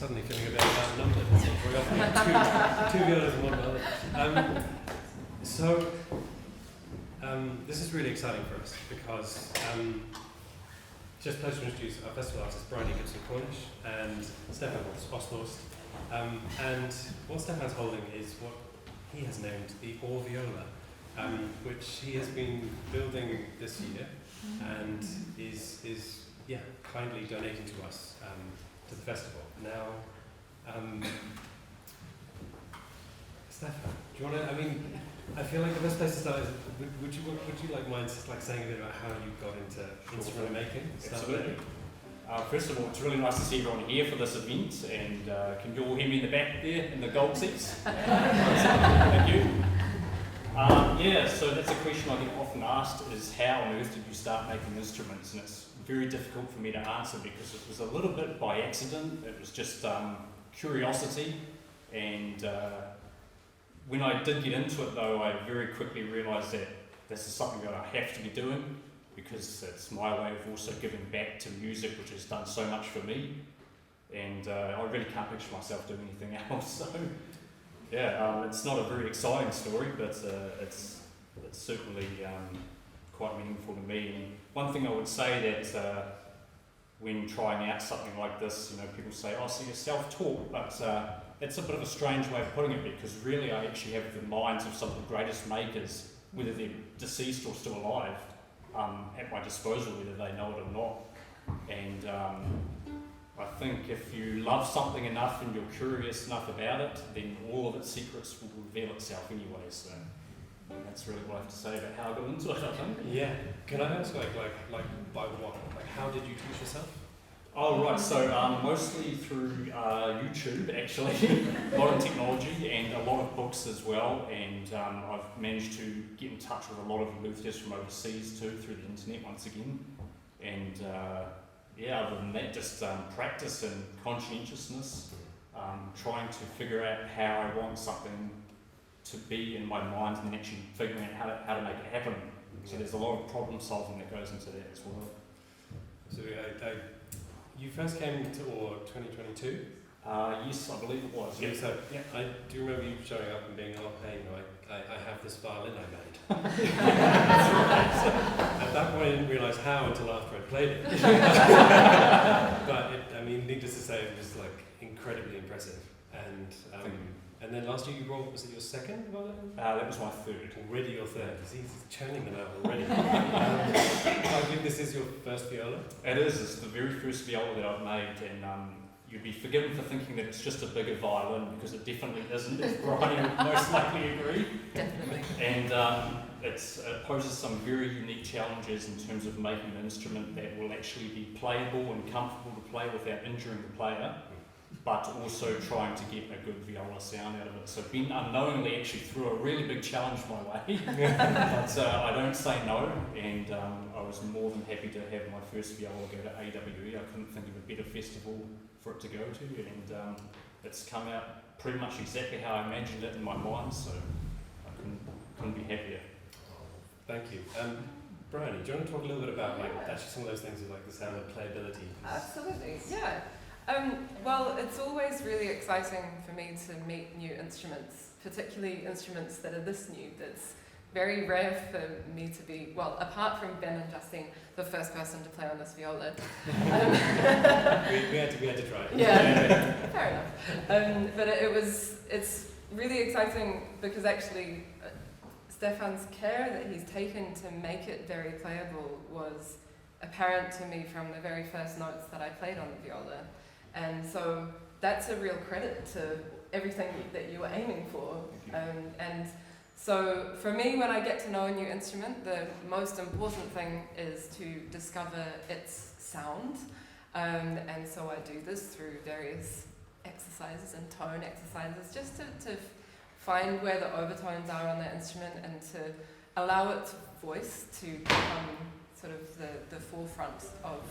suddenly feeling a bit outnumbered. It's not very often. Two violas and one viola. This is really exciting for us because just pleasure to introduce our festival artists, Bryony Gibson-Cornish and Stephan Osthorst. And what Stephan's holding is what he has named the AWE Viola, which he has been building this year and is kindly donating to us to the festival. Now, Stephan, do you want to? I feel like the best place to start is would you like mind just like saying a bit about how you got into instrument making? Absolutely. First of all, it's really nice to see everyone here for this event, and can you all hear me in the back there in the gold seats? Thank you. So that's a question I get often asked, is how on earth did you start making instruments? And it's very difficult for me to answer because it was a little bit by accident. It was just curiosity, and when I did get into it though, I very quickly realised that this is something that I have to be doing because it's my way of also giving back to music, which has done so much for me, and I really can't picture myself doing anything else. So it's not a very exciting story, but it's certainly quite meaningful to me. And one thing I would say that when trying out something like this, people say, "Oh, so you're self-taught," but it's a bit of a strange way of putting it because really I actually have the minds of some of the greatest makers, whether they're deceased or still alive, at my disposal, whether they know it or not. And I think if you love something enough and you're curious enough about it, then all of its secrets will reveal itself anyway. So that's really what I have to say about how I got into it, I think. Yeah. Can I ask, like by what? Like, how did you teach yourself? Oh, right. So mostly through YouTube, actually, modern technology, and a lot of books as well. And I've managed to get in touch with a lot of luthiers from overseas too, through the internet once again. And other than that, just practice and conscientiousness, trying to figure out how I want something to be in my mind, and then actually figuring out how to make it happen. So there's a lot of problem solving that goes into that as well. So you first came to AWE 2022? Yes, I believe it was. Yeah. So I do remember you showing up and being, I have this violin I made. So at that point I didn't realise how until after I'd played it. But needless to say, it was like incredibly impressive. And then last year you brought, was it your second violin? That was my third. Already your third. He's churning them out already. I believe this is your first viola? It is. It's the very first viola that I've made, and you'd be forgiven for thinking that it's just a bigger violin, because it definitely isn't, as Bryony would most likely agree. Definitely. And it poses some very unique challenges in terms of making an instrument that will actually be playable and comfortable to play without injuring the player, but also trying to get a good viola sound out of it. So Ben unknowingly actually threw a really big challenge my way, but I don't say no, and I was more than happy to have my first viola go to AWE. I couldn't think of a better festival for it to go to, and it's come out pretty much exactly how I imagined it in my mind, so I couldn't be happier. Thank you. Bryony, do you want to talk a little bit about actually some of those things with the sound of playability? Absolutely, yeah. Well, it's always really exciting for me to meet new instruments, particularly instruments that are this new. That's very rare for me to be, well, apart from Ben and Justine, the first person to play on this viola. We had to try it. Yeah, fair enough. But it's really exciting because actually Stephan's care that he's taken to make it very playable was apparent to me from the very first notes that I played on the viola. And so that's a real credit to everything that you were aiming for. And so for me, when I get to know a new instrument, the most important thing is to discover its sound. And so I do this through various exercises and tone exercises, just to find where the overtones are on the instrument and to allow its voice to become sort of the forefront of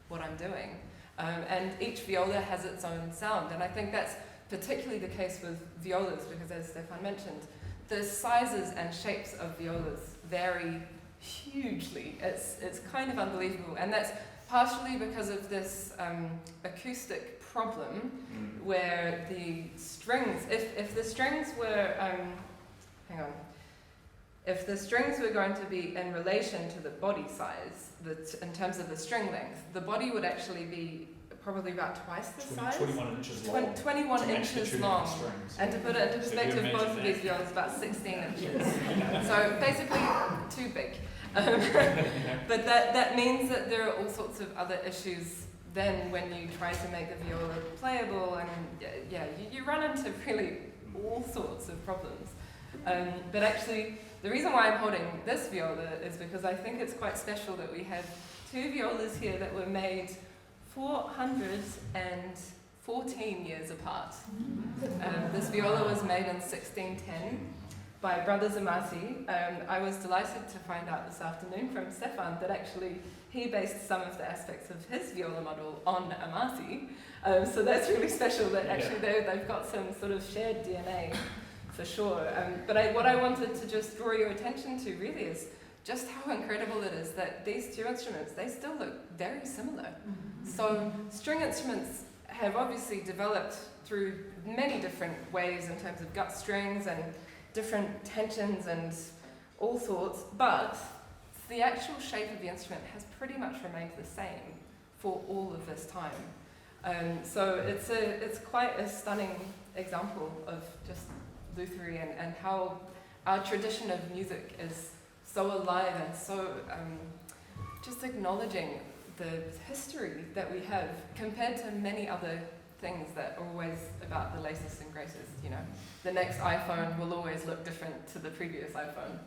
what I'm doing. And each viola has its own sound, and I think that's particularly the case with violas because, as Stephan mentioned, the sizes and shapes of violas vary hugely. It's kind of unbelievable, and that's partially because of this acoustic problem where the strings, if the strings were, if the strings were going to be in relation to the body size, in terms of the string length, the body would actually be probably about twice the size. 21 inches long. 21 inches long. And to put it into perspective, both of these violas are about 16 inches. So basically too big. But that means that there are all sorts of other issues then when you try to make the viola playable, and you run into really all sorts of problems. But actually, the reason why I'm holding this viola is because I think it's quite special that we have two violas here that were made 414 years apart. This viola was made in 1610 by Brothers Amati. I was delighted to find out this afternoon from Stephan that actually he based some of the aspects of his viola model on Amati. So that's really special that actually they've got some sort of shared DNA for sure. But what I wanted to just draw your attention to really is just how incredible it is that these two instruments, they still look very similar. So string instruments have obviously developed through many different ways in terms of gut strings and different tensions and all sorts, but the actual shape of the instrument has pretty much remained the same for all of this time. So it's quite a stunning example of just luthiery and how our tradition of music is so alive and so just acknowledging the history that we have compared to many other things that are always about the latest and greatest, you know. The next iPhone will always look different to the previous iPhone.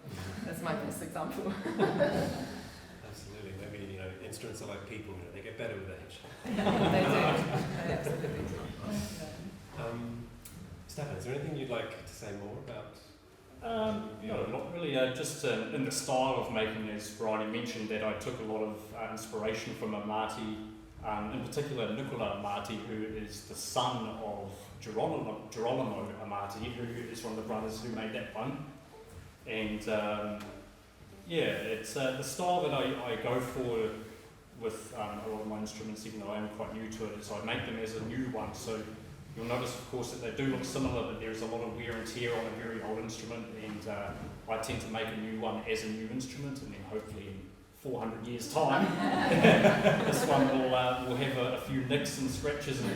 That's my best example. Absolutely. Maybe, you know, instruments are like people, you know, they get better with age. They do. They absolutely do. Stephan, is there anything you'd like to say more about? No, not really. Just in the style of making, as Bryony mentioned, that I took a lot of inspiration from Amati, in particular Nicola Amati, who is the son of Girolamo Amati, who is one of the brothers who made that one. And it's the style that I go for with a lot of my instruments, even though I am quite new to it, is I make them as a new one. So you'll notice, of course, that they do look similar, but there's a lot of wear and tear on a very old instrument, and I tend to make a new one as a new instrument, and then hopefully in 400 years' time, this one will have a few nicks and scratches and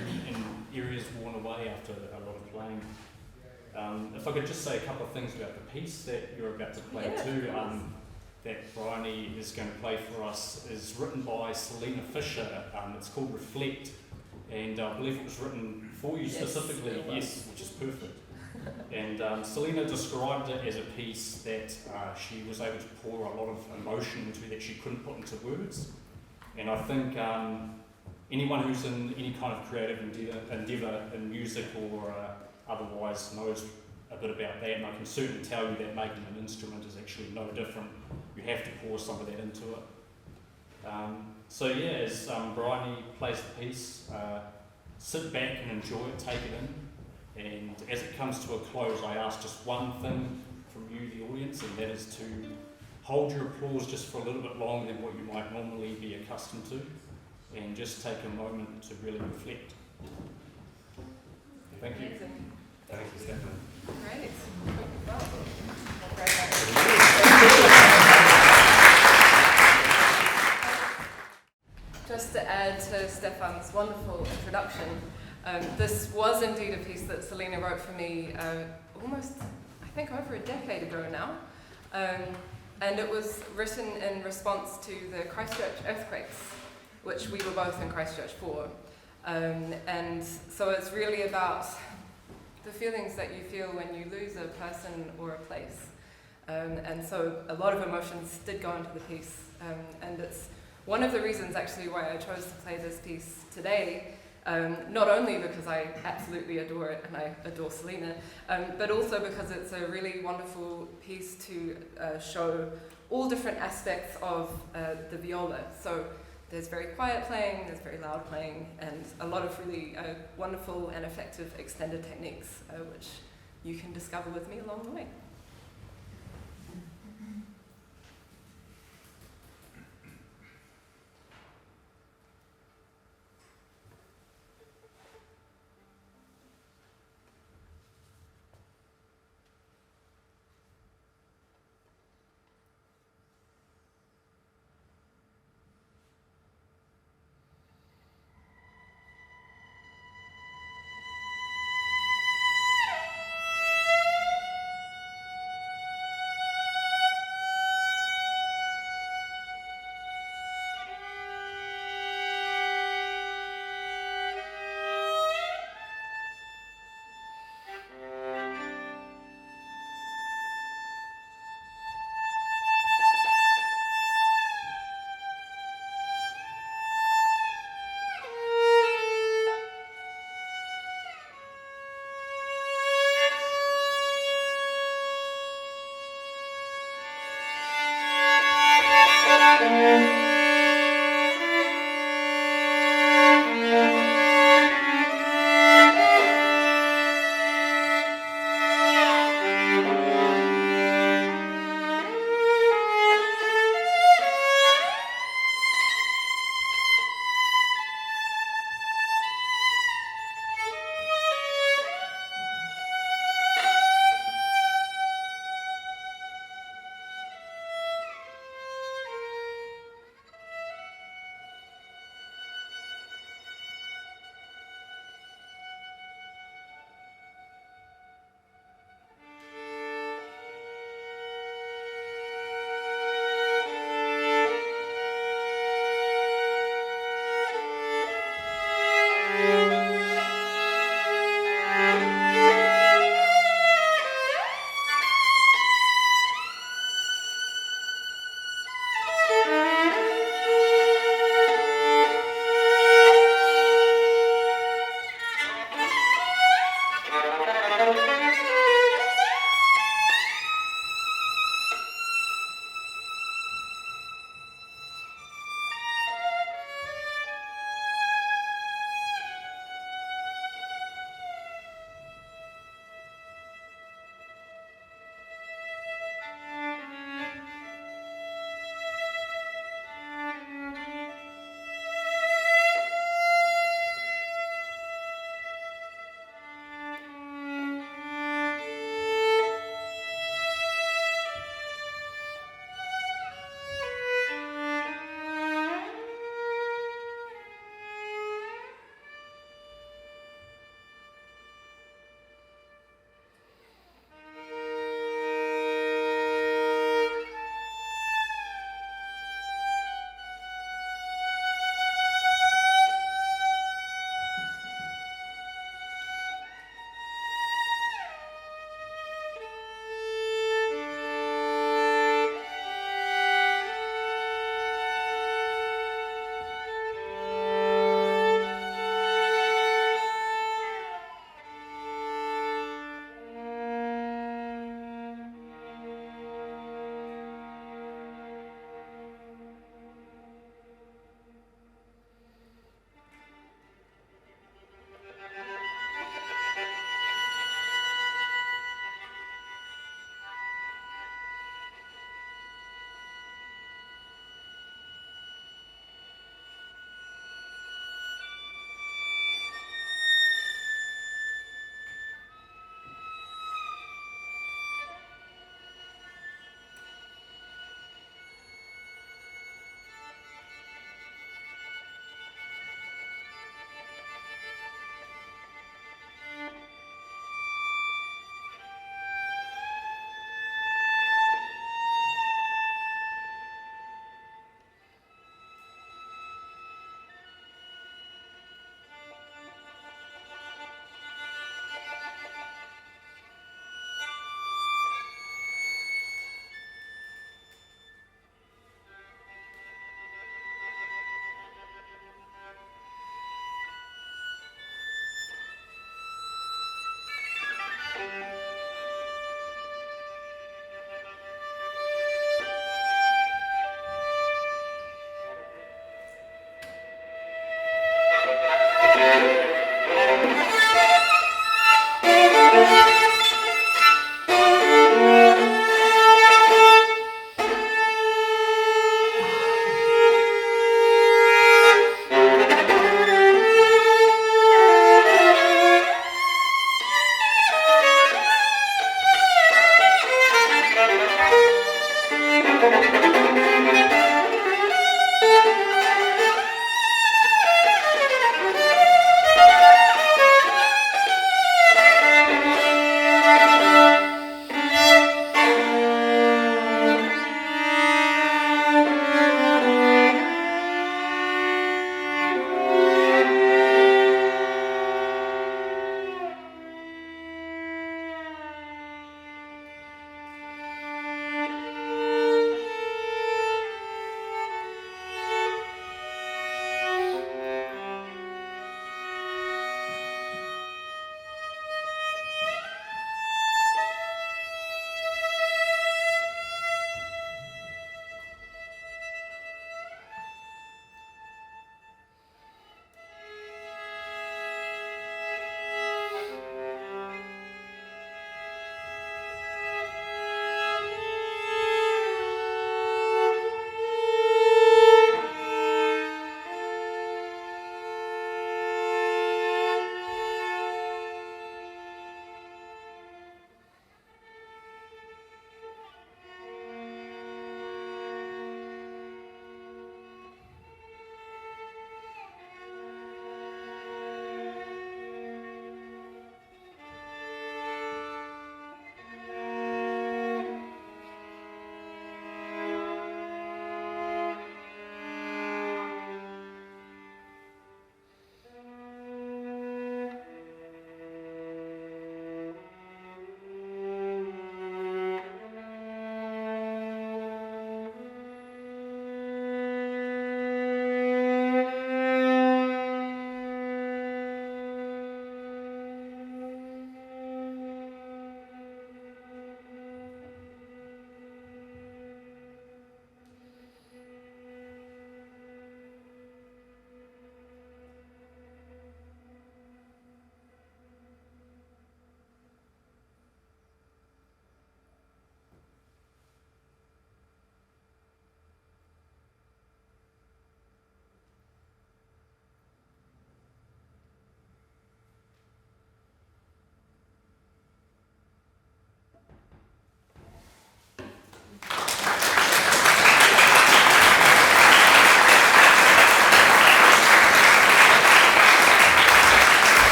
areas worn away after a lot of playing. If I could just say a couple of things about the piece that you're about to play too, that Bryony is going to play for us, is written by Salina Fisher. It's called Reflect. And I believe it was written for you specifically, which is perfect. And Salina described it as a piece that she was able to pour a lot of emotion into that she couldn't put into words. And I think anyone who's in any kind of creative endeavour in music or otherwise knows a bit about that, and I can certainly tell you that making an instrument is actually no different. You have to pour some of that into it. As Bryony plays the piece, sit back and enjoy it, take it in, and as it comes to a close, I ask just one thing from you, the audience, and that is to hold your applause just for a little bit longer than what you might normally be accustomed to, and just take a moment to really reflect. Thank you. Thank you, Stephan. Great. Just to add to Stephan's wonderful introduction, this was indeed a piece that Salina wrote for me almost, I think, over a decade ago now. And it was written in response to the Christchurch earthquakes, which we were both in Christchurch for. And so it's really about the feelings that you feel when you lose a person or a place. And so a lot of emotions did go into the piece, and it's one of the reasons actually why I chose to play this piece today, not only because I absolutely adore it and I adore Salina, but also because it's a really wonderful piece to show all different aspects of the viola. So there's very quiet playing, there's very loud playing, and a lot of really wonderful and effective extended techniques, which you can discover with me along the way.